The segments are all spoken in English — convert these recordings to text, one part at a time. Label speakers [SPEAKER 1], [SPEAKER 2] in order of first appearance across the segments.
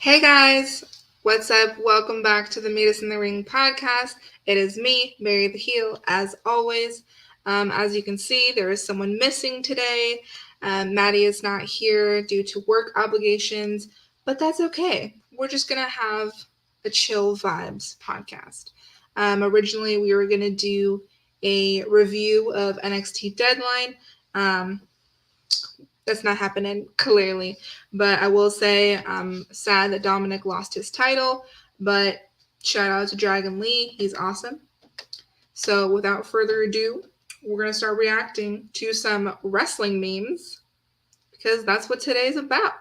[SPEAKER 1] Hey guys, what's up? Welcome back to the Meet Us in the Ring podcast. It is me, Mary the Heel, as always. As you can see, there is someone missing today. Maddie is not here due to work obligations, but that's okay. We're just going to have a chill vibes podcast. Originally, we were going to do a review of NXT Deadline. That's not happening, clearly. But I will say I'm sad that Dominic lost his title. But shout out to Dragon Lee. He's awesome. So without further ado, we're going to start reacting to some wrestling memes because that's what today's about.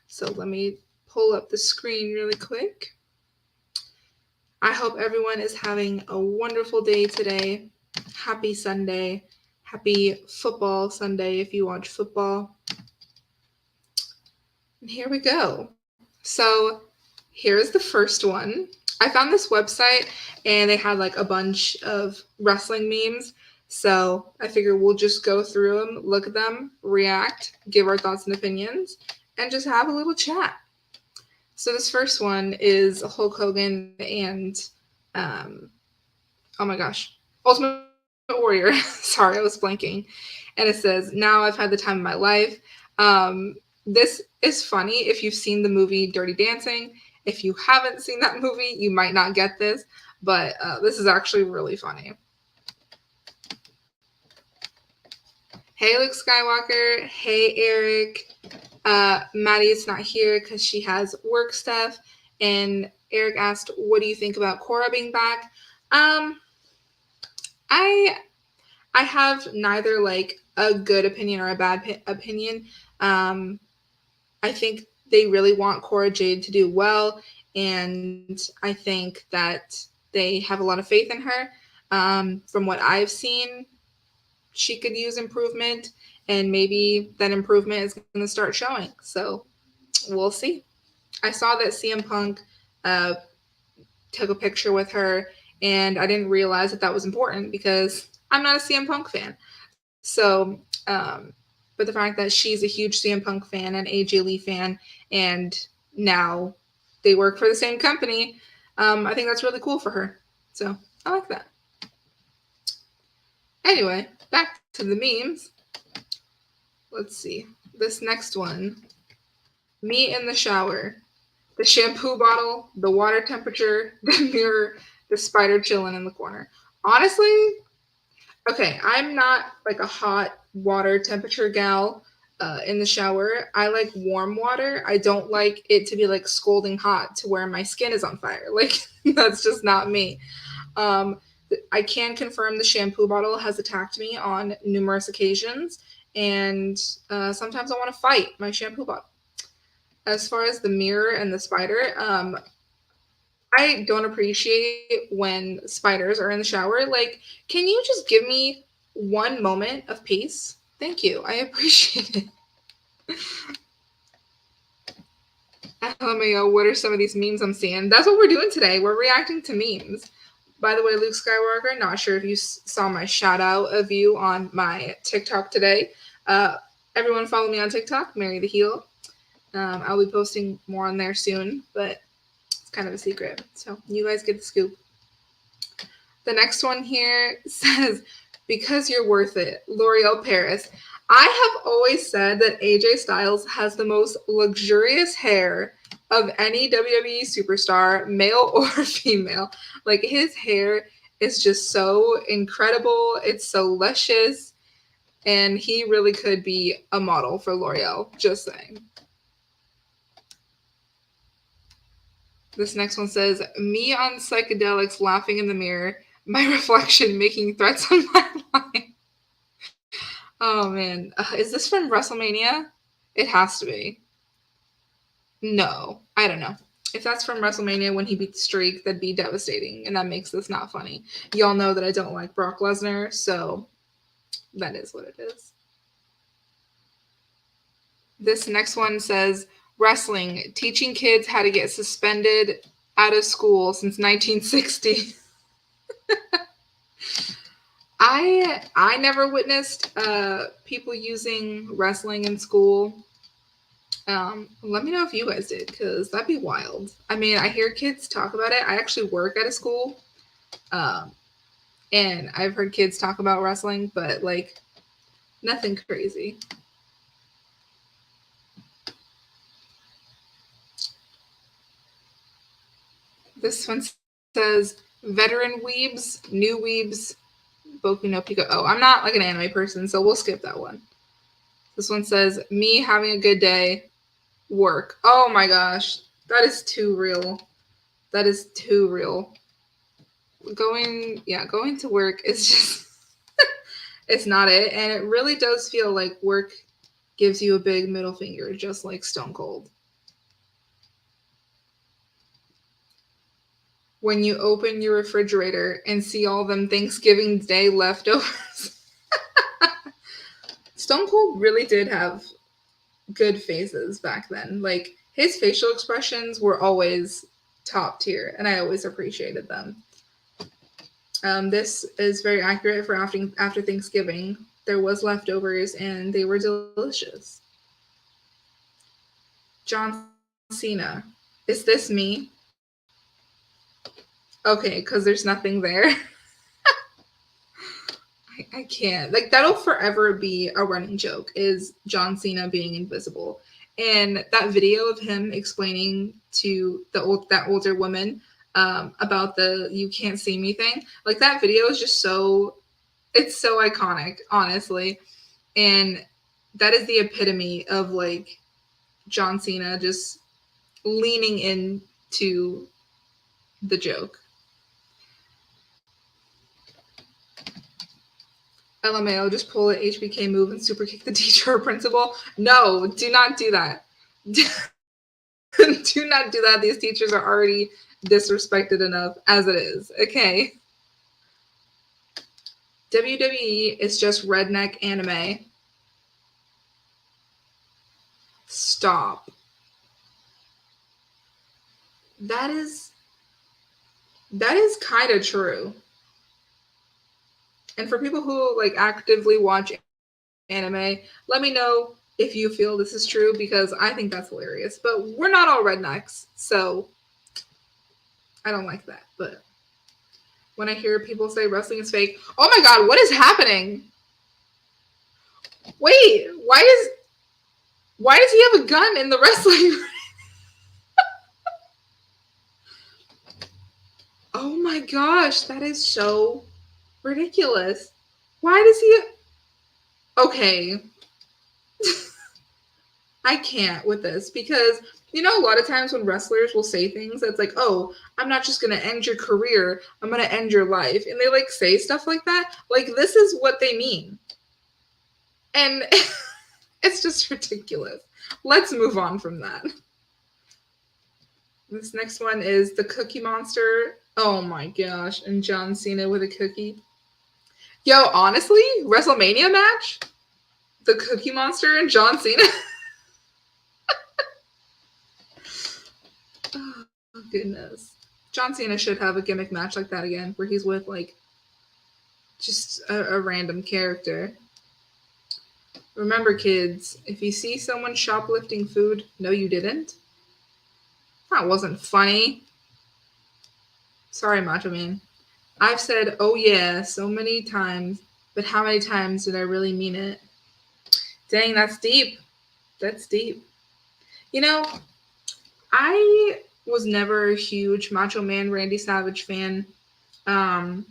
[SPEAKER 1] So let me pull up the screen really quick. I hope everyone is having a wonderful day today. Happy Sunday. Happy football Sunday if you watch football. And here we go. So here's the first one. I found this website and they had like a bunch of wrestling memes. So I figured we'll just go through them, look at them, react, give our thoughts and opinions, and just have a little chat. So this first one is Hulk Hogan and, oh my gosh, Ultimate Warrior. Sorry, I was blanking. And it says, "Now I've had the time of my life." This is funny if you've seen the movie Dirty Dancing. If you haven't seen that movie, you might not get this, but this is actually really funny. Hey, Luke Skywalker. Hey, Eric. Maddie is not here because she has work stuff. And Eric asked, "What do you think about Cora being back?" I have neither like a good opinion or a bad opinion. I think they really want Cora Jade to do well, and I think that they have a lot of faith in her. From what I've seen, she could use improvement, and maybe that improvement is going to start showing. So we'll see. I saw that CM Punk took a picture with her, and I didn't realize that that was important because I'm not a CM Punk fan. So, but the fact that she's a huge CM Punk fan and AJ Lee fan, and now they work for the same company, I think that's really cool for her. So I like that. Anyway, back to the memes. Let's see. This next one. Me in the shower. The shampoo bottle, the water temperature, the mirror, the spider chilling in the corner. Honestly, okay, I'm not like a hot water temperature gal in the shower. I like warm water. I don't like it to be like scalding hot to where my skin is on fire. Like, that's just not me. Um, I can confirm the shampoo bottle has attacked me on numerous occasions, and sometimes I want to fight my shampoo bottle. As far as the mirror and the spider, I don't appreciate when spiders are in the shower. Like, can you just give me one moment of peace? Thank you. I appreciate it. LMAO, what are some of these memes I'm seeing? That's what we're doing today. We're reacting to memes. By the way, Luke Skywalker, not sure if you saw my shout out of you on my TikTok today. Everyone follow me on TikTok, Mary the Heel. I'll be posting more on there soon, but it's kind of a secret. So you guys get the scoop. The next one here says, "Because you're worth it, L'Oreal Paris." I have always said that AJ Styles has the most luxurious hair of any WWE superstar, male or female. Like, his hair is just so incredible. It's so luscious. And he really could be a model for L'Oreal. Just saying. This next one says, "Me on psychedelics laughing in the mirror, my reflection making threats on my line." Oh man. Is this from WrestleMania? It has to be. No, I don't know. If that's from WrestleMania when he beat the streak, that'd be devastating, and that makes this not funny. Y'all know that I don't like Brock Lesnar, so that is what it is. This next one says, "Wrestling, teaching kids how to get suspended out of school since 1960. I never witnessed people using wrestling in school. Let me know if you guys did, because that'd be wild. I mean, I hear kids talk about it. I actually work at a school, um, and I've heard kids talk about wrestling, but like nothing crazy. This one says veteran weebs, new weebs, Boku no Pico. Oh, I'm not like an anime person, so we'll skip that one. This one says me having a good day, work. Oh my gosh, that is too real. That is too real. Going to work is just it's not it, and it really does feel like work gives you a big middle finger, just like Stone Cold. When you open your refrigerator and see all them Thanksgiving Day leftovers. Stone Cold really did have good faces back then. Like his facial expressions were always top tier, and I always appreciated them. This is very accurate for after Thanksgiving. There was leftovers, and they were delicious. John Cena, is this me? Okay, because there's nothing there. I can't. Like that'll forever be a running joke is John Cena being invisible. And that video of him explaining to that older woman about the "you can't see me" thing, like that video is just it's so iconic, honestly. And that is the epitome of like John Cena just leaning into the joke. LMAO, just pull an HBK move and super kick the teacher or principal. No, do not do that. Do not do that. These teachers are already disrespected enough as it is. Okay. WWE is just redneck anime. Stop. That is kind of true. And for people who like actively watch anime, let me know if you feel this is true because I think that's hilarious. But we're not all rednecks, so I don't like that. But when I hear people say wrestling is fake, oh my god, what is happening? Wait, why does he have a gun in the wrestling? Oh my gosh, that is so ridiculous. Why does he? Okay, I can't with this because you know a lot of times when wrestlers will say things that's like, "Oh, I'm not just going to end your career, I'm going to end your life." And they like say stuff like that. Like this is what they mean. And it's just ridiculous. Let's move on from that. This next one is the Cookie Monster. Oh my gosh, and John Cena with a cookie. Yo, honestly, WrestleMania match? The Cookie Monster and John Cena? Oh, goodness. John Cena should have a gimmick match like that again, where he's with, like, just a random character. Remember, kids, if you see someone shoplifting food, no, you didn't. That wasn't funny. Sorry, Macho Man. I've said, oh yeah, so many times, but how many times did I really mean it? Dang, that's deep. That's deep. You know, I was never a huge Macho Man Randy Savage fan. Um,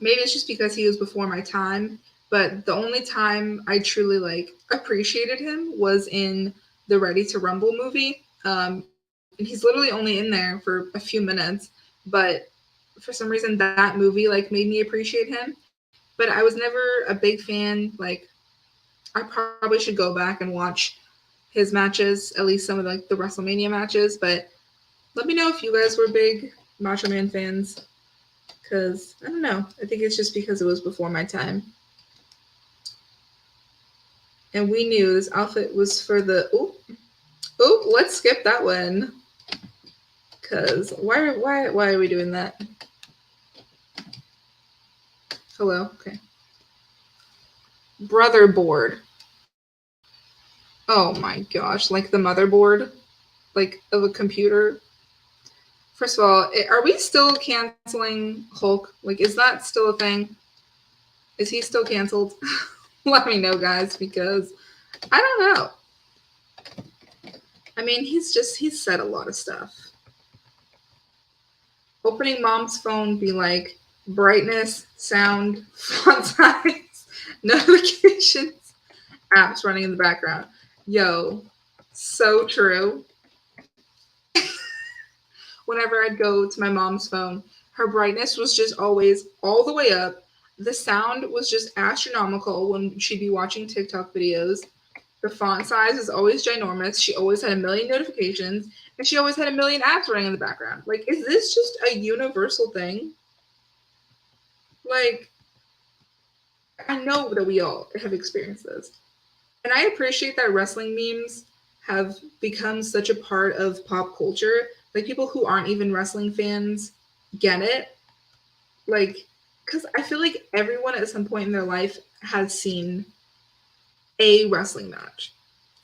[SPEAKER 1] Maybe it's just because he was before my time, but the only time I truly like appreciated him was in the Ready to Rumble movie. And he's literally only in there for a few minutes, but for some reason that movie like made me appreciate him. But I was never a big fan. Like I probably should go back and watch his matches, at least some of like the WrestleMania matches. But let me know if you guys were big Macho Man fans, because I don't know. I think it's just because it was before my time. And we knew this outfit was for the. Oh, let's skip that one. Because why are we doing that? Hello. Okay. Brother board. Oh my gosh, like the motherboard, like of a computer. First of all, are we still canceling Hulk? Like, is that still a thing? Is he still canceled? Let me know, guys, because I don't know. I mean, he's said a lot of stuff. Opening mom's phone, be like, brightness, sound, font size, notifications, apps running in the background. Yo, so true. Whenever I'd go to my mom's phone, her brightness was just always all the way up. The sound was just astronomical when she'd be watching TikTok videos. The font size is always ginormous. She always had a million notifications, and she always had a million apps running in the background. Like, is this just a universal thing? Like, I know that we all have experienced this. And I appreciate that wrestling memes have become such a part of pop culture. Like, people who aren't even wrestling fans get it. Like, because I feel like everyone at some point in their life has seen a wrestling match,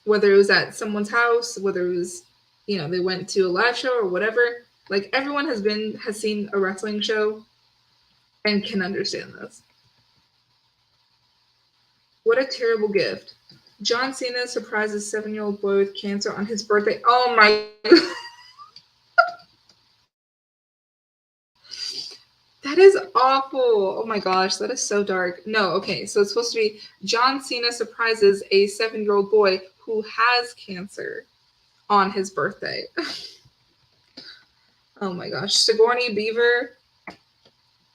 [SPEAKER 1] whether it was at someone's house, whether it was, they went to a live show or whatever. Like, everyone has seen a wrestling show and can understand this. What a terrible gift. John Cena surprises 7-year-old boy with cancer on his birthday. Oh my. That is awful. Oh my gosh, that is so dark. No, okay, so it's supposed to be John Cena surprises a 7-year-old boy who has cancer on his birthday. Oh my gosh. Sigourney Beaver,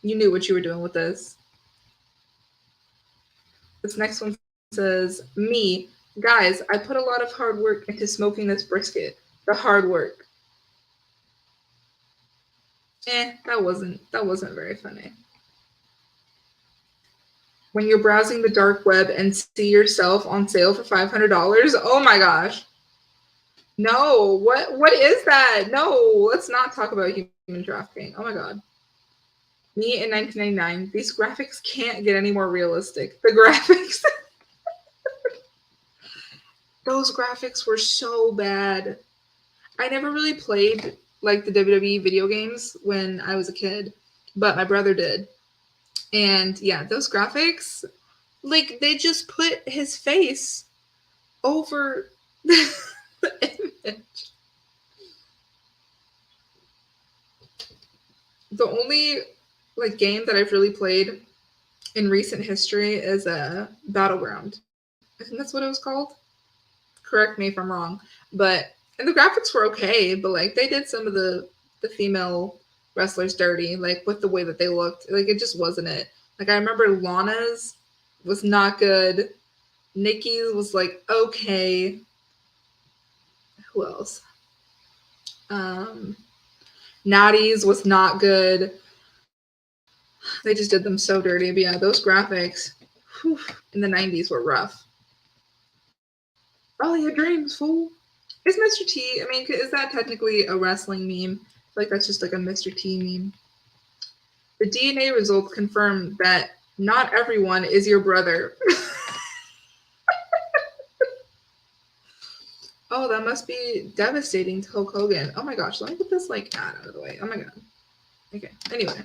[SPEAKER 1] you knew what you were doing with this. This next one says, me, guys, I put a lot of hard work into smoking this brisket. The hard work. That wasn't very funny. When you're browsing the dark web and see yourself on sale for $500, oh my gosh. No, what is that? No, let's not talk about human trafficking. Oh my god. Me in 1999, these graphics can't get any more realistic. The graphics, those graphics were so bad. I never really played like the WWE video games when I was a kid, but my brother did. And yeah, those graphics, like they just put his face over the image. The only like game that I've really played in recent history is a Battleground. I think that's what it was called. Correct me if I'm wrong, but and the graphics were okay, but like they did some of the female wrestlers dirty, like with the way that they looked. Like it just wasn't it. Like I remember Lana's was not good. Nikki's was like okay. Who else? Um, Natty's was not good. They just did them so dirty. But yeah, those graphics whew, in the 90s were rough. Oh, your dreams, fool. Is Mr. T, I mean, is that technically a wrestling meme? I feel like that's just like a Mr. T meme. The DNA results confirm that not everyone is your brother. Oh, that must be devastating to Hulk Hogan. Oh my gosh, let me get this like ad out of the way. Oh my god. Okay, anyway.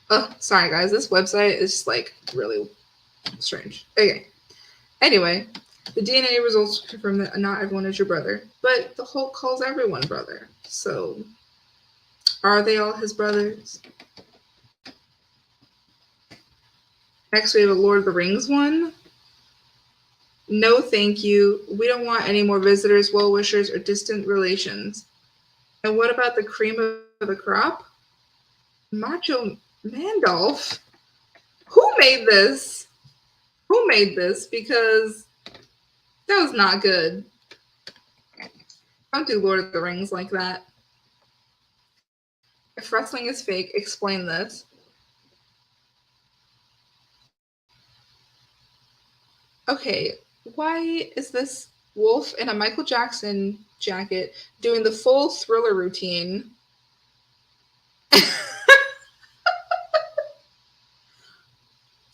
[SPEAKER 1] Oh, sorry guys, this website is just like really strange. Okay. Anyway, the DNA results confirm that not everyone is your brother, but the Hulk calls everyone brother. So, are they all his brothers? Next, we have a Lord of the Rings one. No, thank you. We don't want any more visitors, well-wishers, or distant relations. And what about the cream of the crop? Macho Mandolph? Who made this? Who made this? Because that was not good. Don't do Lord of the Rings like that. If wrestling is fake, explain this. Okay, why is this wolf in a Michael Jackson jacket doing the full Thriller routine?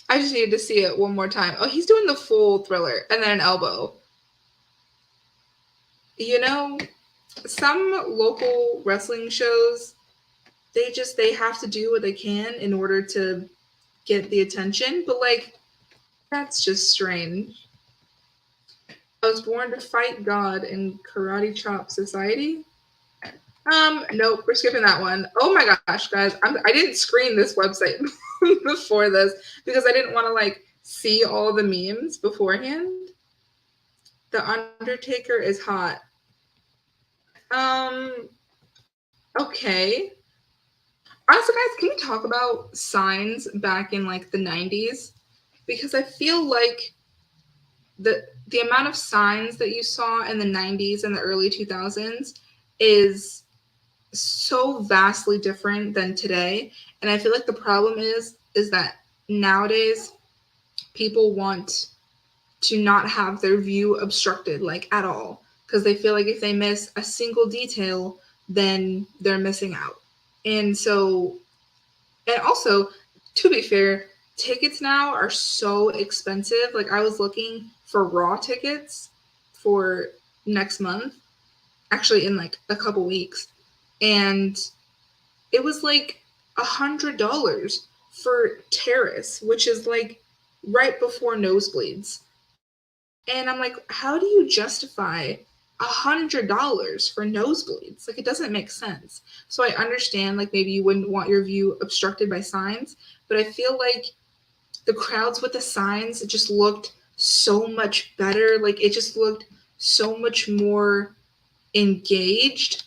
[SPEAKER 1] I I just needed to see it one more time. Oh, he's doing the full Thriller and then an elbow. You know, some local wrestling shows, they have to do what they can in order to get the attention, but like that's just strange. I was born to fight God in Karate Chop Society. Nope, we're skipping that one. Oh my gosh, guys, I didn't screen this website before this because I didn't want to like see all the memes beforehand. The Undertaker is hot. Um, okay. Honestly, guys, can we talk about signs back in like the 90s? Because I feel like the amount of signs that you saw in the 90s and the early 2000s is so vastly different than today. And I feel like the problem is that nowadays people want to not have their view obstructed like at all because they feel like if they miss a single detail then they're missing out. And so, and also, to be fair, tickets now are so expensive. Like I was looking for Raw tickets for next month, actually in like a couple weeks, and it was like $100 for terrace, which is like right before nosebleeds. And I'm like, how do you justify $100 for nosebleeds? Like, it doesn't make sense. So I understand, like, maybe you wouldn't want your view obstructed by signs, but I feel like the crowds with the signs just looked so much better. Like, it just looked so much more engaged.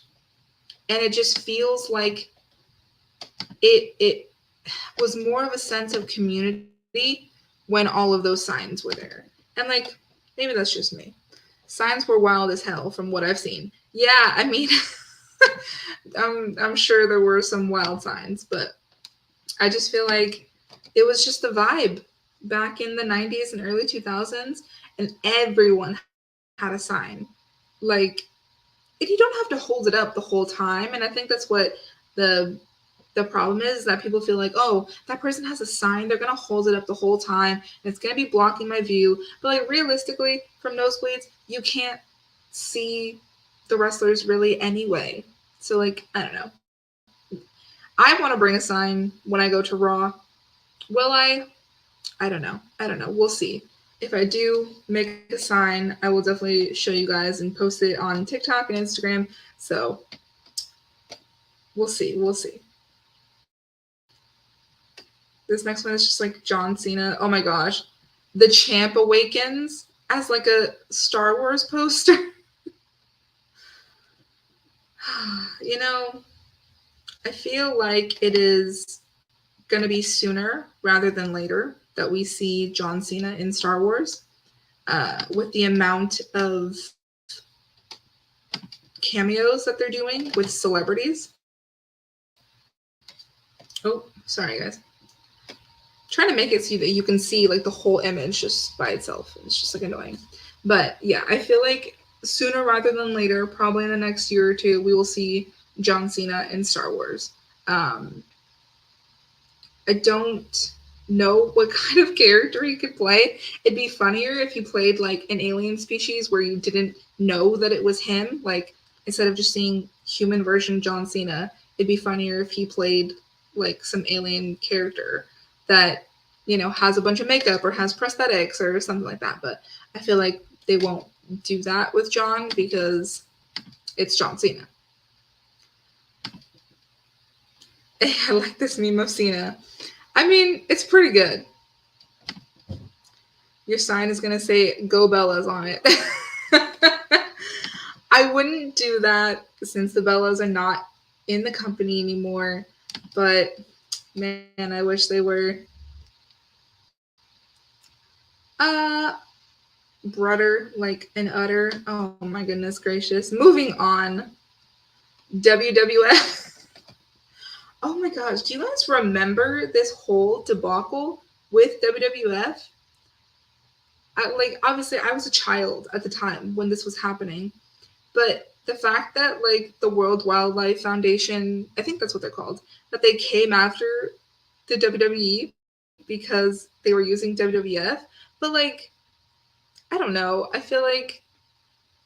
[SPEAKER 1] And it just feels like it was more of a sense of community when all of those signs were there. And like, maybe that's just me. Signs were wild as hell from what I've seen. Yeah, I mean, I'm sure there were some wild signs, but I just feel like it was just the vibe back in the 90s and early 2000s, and everyone had a sign. Like, and you don't have to hold it up the whole time. And I think that's what the the problem is that people feel like, oh, that person has a sign, they're gonna hold it up the whole time, and it's gonna be blocking my view. But like realistically, from nosebleeds, you can't see the wrestlers really anyway. So like, I don't know. I want to bring a sign when I go to Raw. Will I? I don't know. I don't know. We'll see. If I do make a sign, I will definitely show you guys and post it on TikTok and Instagram. So we'll see. We'll see. This next one is just like John Cena. Oh my gosh. The Champ Awakens as like a Star Wars poster. You know, I feel like it is going to be sooner rather than later that we see John Cena in Star Wars. With the amount of cameos that they're doing with celebrities. Oh, sorry, guys. Trying to make it so that you can see like the whole image just by itself. It's just like annoying. But yeah, I feel like sooner rather than later, probably in the next year or two, we will see John Cena in Star Wars. I don't know what kind of character he could play. It'd be funnier if he played like an alien species where you didn't know that it was him. Like instead of just seeing human version John Cena, it'd be funnier if he played like some alien character that, you know, has a bunch of makeup or has prosthetics or something like that. But I feel like they won't do that with John because it's John Cena. I like this meme of Cena. I mean, it's pretty good. Your sign is going to say Go Bellas on it. I wouldn't do that since the Bellas are not in the company anymore. But man, I wish they were. Brudder, like an udder. Oh my goodness gracious. Moving on. WWF. Oh my gosh, do you guys remember this whole debacle with WWF? Like, obviously, I was a child at the time when this was happening, but the fact that, like, the World Wildlife Foundation, I think that's what they're called, that they came after the WWE because they were using WWF. But like, I don't know. I feel like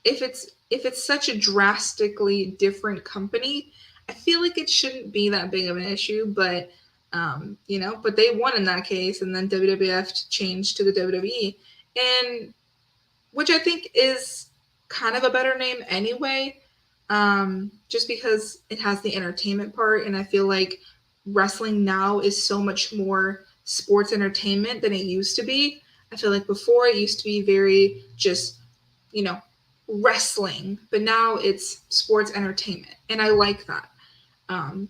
[SPEAKER 1] if it's such a drastically different company, I feel like it shouldn't be that big of an issue. But but they won in that case, and then WWF changed to the WWE, and which I think is kind of a better name anyway, just because it has the entertainment part, and I feel like wrestling now is so much more sports entertainment than it used to be. I feel like before it used to be very just, you know, wrestling, but now it's sports entertainment, and I like that.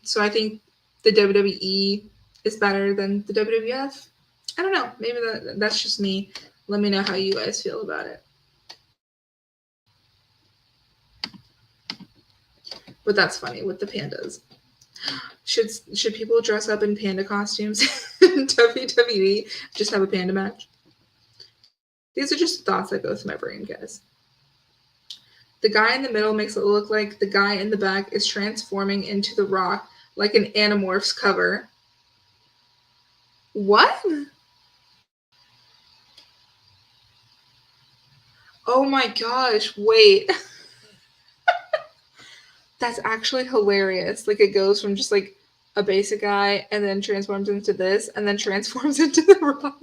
[SPEAKER 1] So I think the WWE is better than the WWF. I don't know. Maybe that's just me. Let me know how you guys feel about it. But that's funny with the pandas. Should people dress up in panda costumes in WWE? Just have a panda match? These are just thoughts that go through my brain, guys. The guy in the middle makes it look like the guy in the back is transforming into the Rock like an Animorphs cover. What? Oh my gosh, wait. That's actually hilarious. Like, it goes from just like a basic guy and then transforms into this and then transforms into the Rock.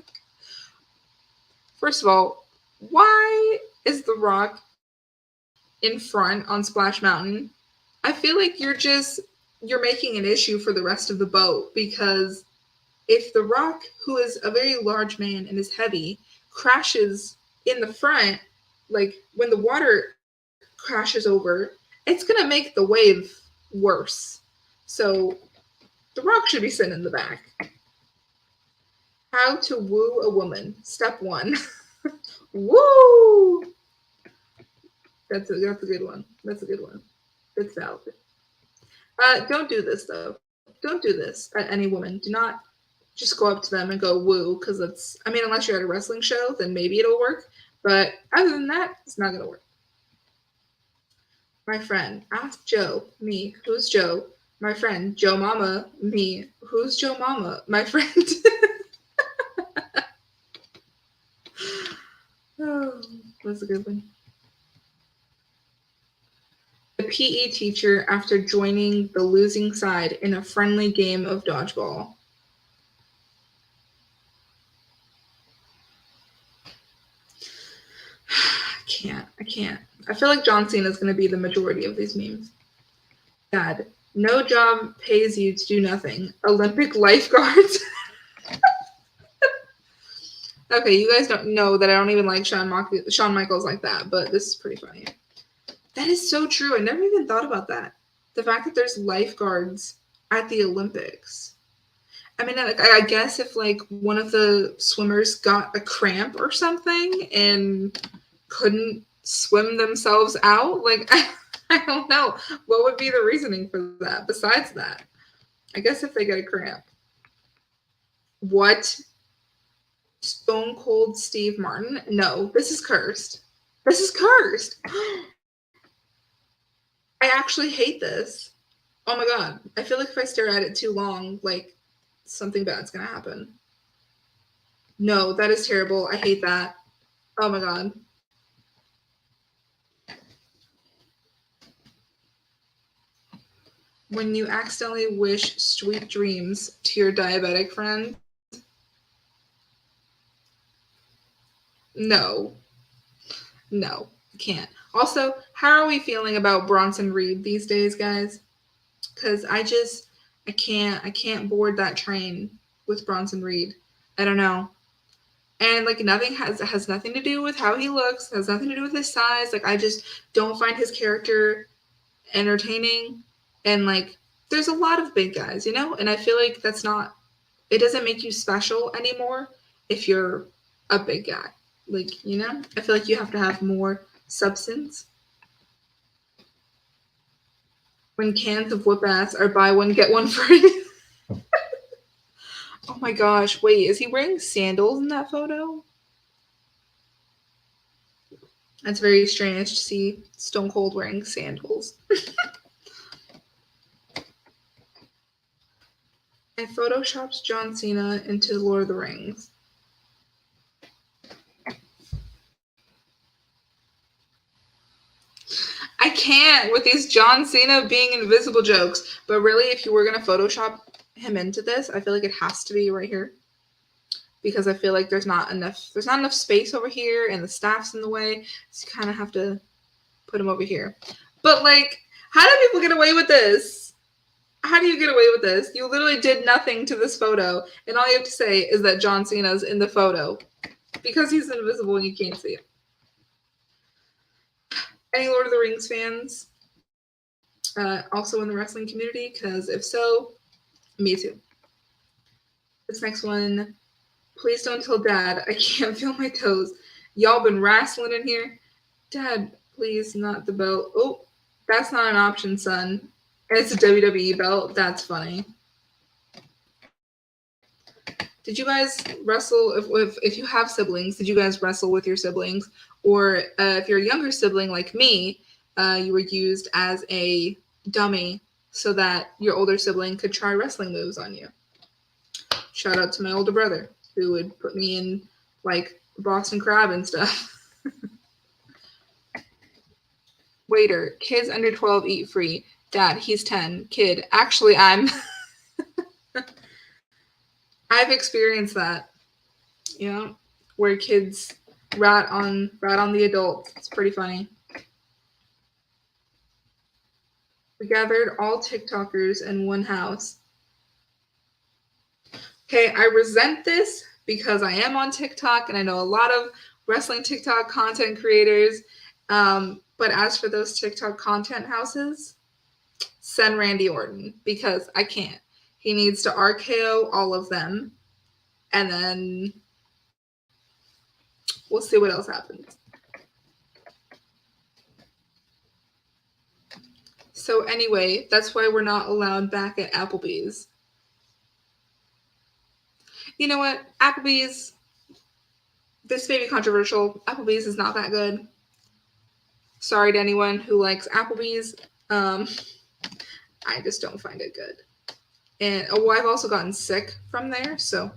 [SPEAKER 1] First of all, why is the Rock in front on Splash Mountain? I feel like you're making an issue for the rest of the boat, because if the Rock, who is a very large man and is heavy, crashes in the front, like when the water crashes over, it's gonna make the wave worse. So the Rock should be sitting in the back. How to woo a woman. Step 1. Woo! That's a good one. That's a good one. That's valid. Don't do this though. Don't do this at any woman. Do not just go up to them and go woo, because it's, I mean, unless you're at a wrestling show, then maybe it'll work. But other than that, it's not gonna work. My friend, ask Joe, me, who's Joe? My friend, Joe Mama, me, who's Joe Mama? My friend. Oh, that's a good one. The PE teacher after joining the losing side in a friendly game of dodgeball. I can't. I feel like John Cena is going to be the majority of these memes. Dad, no job pays you to do nothing. Olympic lifeguards. Okay, you guys don't know that I don't even like Shawn Michaels like that, but this is pretty funny. That is so true. I never even thought about that. The fact that there's lifeguards at the Olympics. I mean, I guess if like one of the swimmers got a cramp or something and couldn't swim themselves out, like I don't know what would be the reasoning for that. Besides that, I guess if they get a cramp. What? Stone Cold Steve Martin? No, this is cursed. This is cursed. I actually hate this. Oh my god. I feel like if I stare at it too long, like something bad's gonna happen. No, that is terrible. I hate that. Oh my god. When you accidentally wish sweet dreams to your diabetic friend. No. No, can't. Also, how are we feeling about Bronson Reed these days, guys? Because I can't board that train with Bronson Reed. I don't know. And like nothing has nothing to do with how he looks, has nothing to do with his size. Like I just don't find his character entertaining. And like there's a lot of big guys, you know? And I feel like that's not, it doesn't make you special anymore if you're a big guy. Like, you know? I feel like you have to have more substance. When cans of whoop ass are buy one get one free. Oh my gosh, wait, is he wearing sandals in that photo? That's very strange to see Stone Cold wearing sandals. I photoshopped John Cena into Lord of the Rings. I can't with these John Cena being invisible jokes. But really, if you were going to Photoshop him into this, I feel like it has to be right here. Because I feel like there's not enough space over here and the staff's in the way. So you kind of have to put him over here. But like, how do people get away with this? How do you get away with this? You literally did nothing to this photo, and all you have to say is that John Cena's in the photo because he's invisible and you can't see him. Any Lord of the Rings fans also in the wrestling community? Because if so, me too. This next one, please don't tell Dad. I can't feel my toes. Y'all been wrestling in here? Dad, please, not the belt. Oh, that's not an option, son. It's a WWE belt. That's funny. Did you guys wrestle? If you have siblings, did you guys wrestle with your siblings? Or if you're a younger sibling like me, you were used as a dummy so that your older sibling could try wrestling moves on you. Shout out to my older brother who would put me in like Boston Crab and stuff. Waiter, kids under 12 eat free. Dad, he's 10. Kid, actually I'm I've experienced that. You know, where kids rat on the adults. It's pretty funny. We gathered all TikTokers in one house. Okay, I resent this because I am on TikTok and I know a lot of wrestling TikTok content creators. But as for those TikTok content houses, send Randy Orton because I can't. He needs to RKO all of them, and then we'll see what else happens. So anyway, that's why we're not allowed back at Applebee's. You know what? Applebee's, this may be controversial. Applebee's is not that good. Sorry to anyone who likes Applebee's. I just don't find it good. And I've also gotten sick from there, so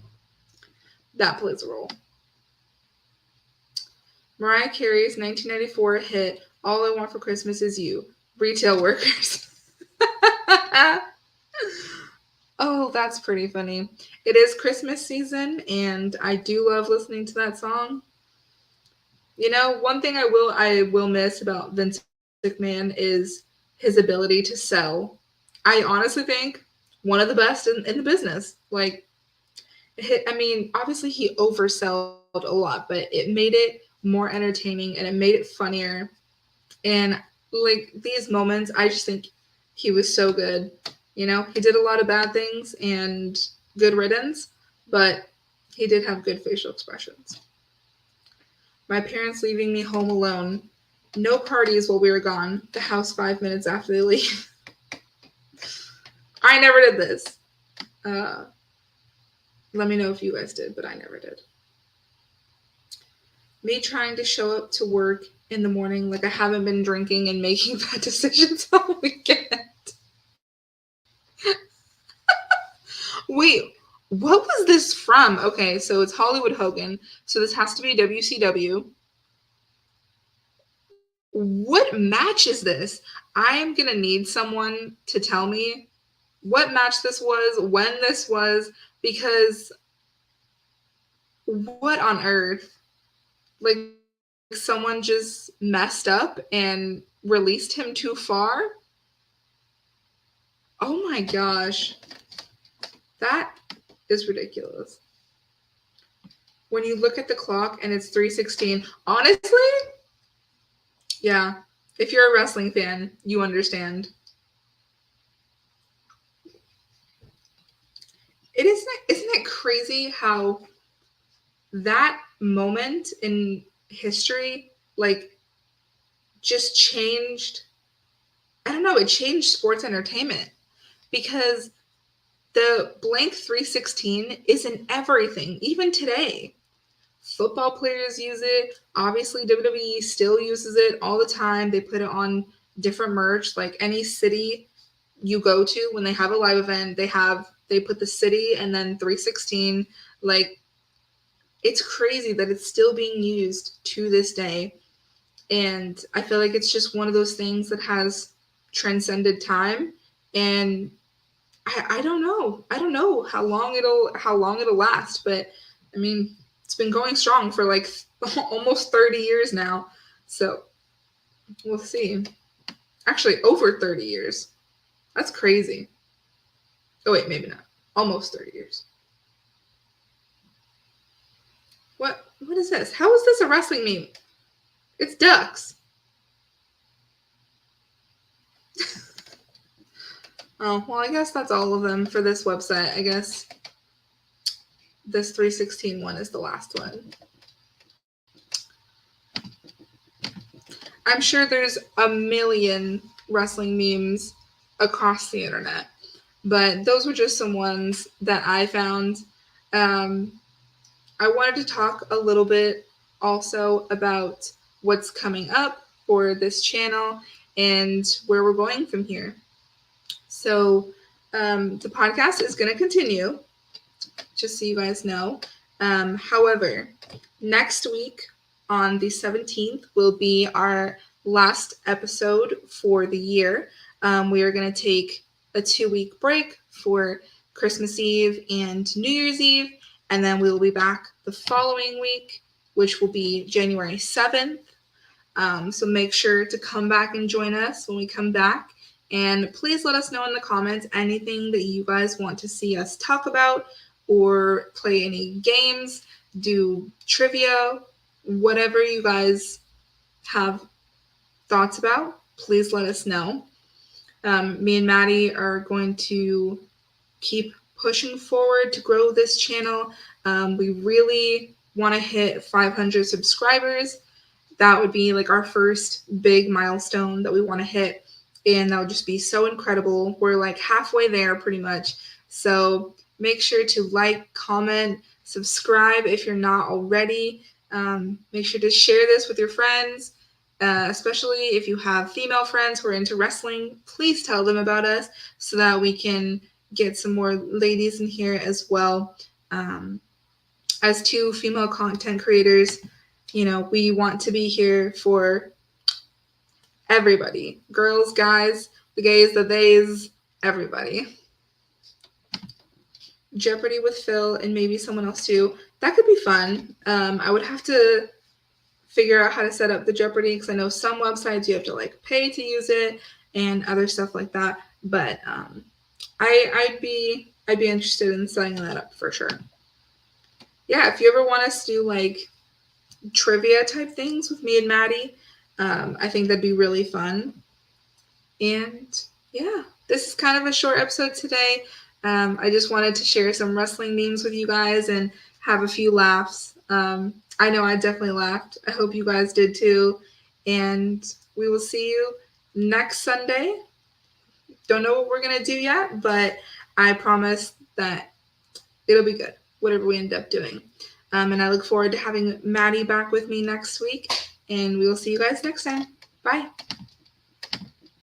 [SPEAKER 1] that plays a role. Mariah Carey's 1994 hit "All I Want for Christmas Is You." Retail workers. Oh, that's pretty funny. It is Christmas season, and I do love listening to that song. You know, one thing I will miss about Vince McMahon is his ability to sell. I honestly think one of the best in the business. Like, I mean, obviously he oversold a lot, but it made it more entertaining and it made it funnier. And like these moments, I just think he was so good. You know, he did a lot of bad things and good riddance, but he did have good facial expressions. My parents leaving me home alone. No parties while we were gone. The house 5 minutes after they leave. I never did this. Let me know if you guys did, but I never did. Me trying to show up to work in the morning like I haven't been drinking and making bad decisions all weekend. Wait, what was this from? Okay, so it's Hollywood Hogan. So this has to be WCW. What match is this? I am going to need someone to tell me what match this was, when this was, because what on earth? Like, someone just messed up and released him too far? Oh my gosh. That is ridiculous. When you look at the clock and it's 3:16, honestly, yeah, if you're a wrestling fan, you understand. Isn't it crazy how that moment in history, like, just changed? I don't know, it changed sports entertainment because the blank 3:16 is in everything, even today. Football players use it. Obviously, WWE still uses it all the time. They put it on different merch. Like any city you go to, when they have a live event, they they put the city and then 316. Like, it's crazy that it's still being used to this day. And I feel like it's just one of those things that has transcended time. And I don't know. I don't know how long it'll last, but I mean, it's been going strong for like almost 30 years now. So we'll see. Actually, over 30 years. That's crazy. Oh wait, maybe not. Almost 30 years. What is this? How is this a wrestling meme? It's ducks. Oh, well, I guess that's all of them for this website. I guess this 316 one is the last one. I'm sure there's a million wrestling memes across the internet, but those were just some ones that I found. I wanted to talk a little bit also about what's coming up for this channel and where we're going from here. So the podcast is going to continue, just so you guys know. However, next week on the 17th will be our last episode for the year. We are going to take a 2-week break for Christmas Eve and New Year's Eve, and then we will be back the following week, which will be January 7th. So make sure to come back and join us when we come back. And please let us know in the comments anything that you guys want to see us talk about, or play any games, do trivia, whatever you guys have thoughts about, please let us know. Me and Maddie are going to keep pushing forward to grow this channel. We really want to hit 500 subscribers. That would be like our first big milestone that we want to hit, and that would just be so incredible. We're like halfway there pretty much. So make sure to like, comment, subscribe if you're not already. Make sure to share this with your friends, especially if you have female friends who are into wrestling. Please tell them about us so that we can get some more ladies in here as well. As 2 female content creators, you know, we want to be here for everybody. Girls, guys, the gays, the theys, everybody. Jeopardy with Phil and maybe someone else too. That could be fun. I would have to figure out how to set up the Jeopardy, because I know some websites you have to like pay to use it and other stuff like that. But I'd be interested in setting that up for sure. Yeah, if you ever want us to do like trivia type things with me and Maddie, I think that'd be really fun. And yeah, this is kind of a short episode today. I just wanted to share some wrestling memes with you guys and have a few laughs. I know I definitely laughed. I hope you guys did too. And we will see you next Sunday. Don't know what we're going to do yet, but I promise that it'll be good, whatever we end up doing. And I look forward to having Maddie back with me next week. And we will see you guys next time. Bye.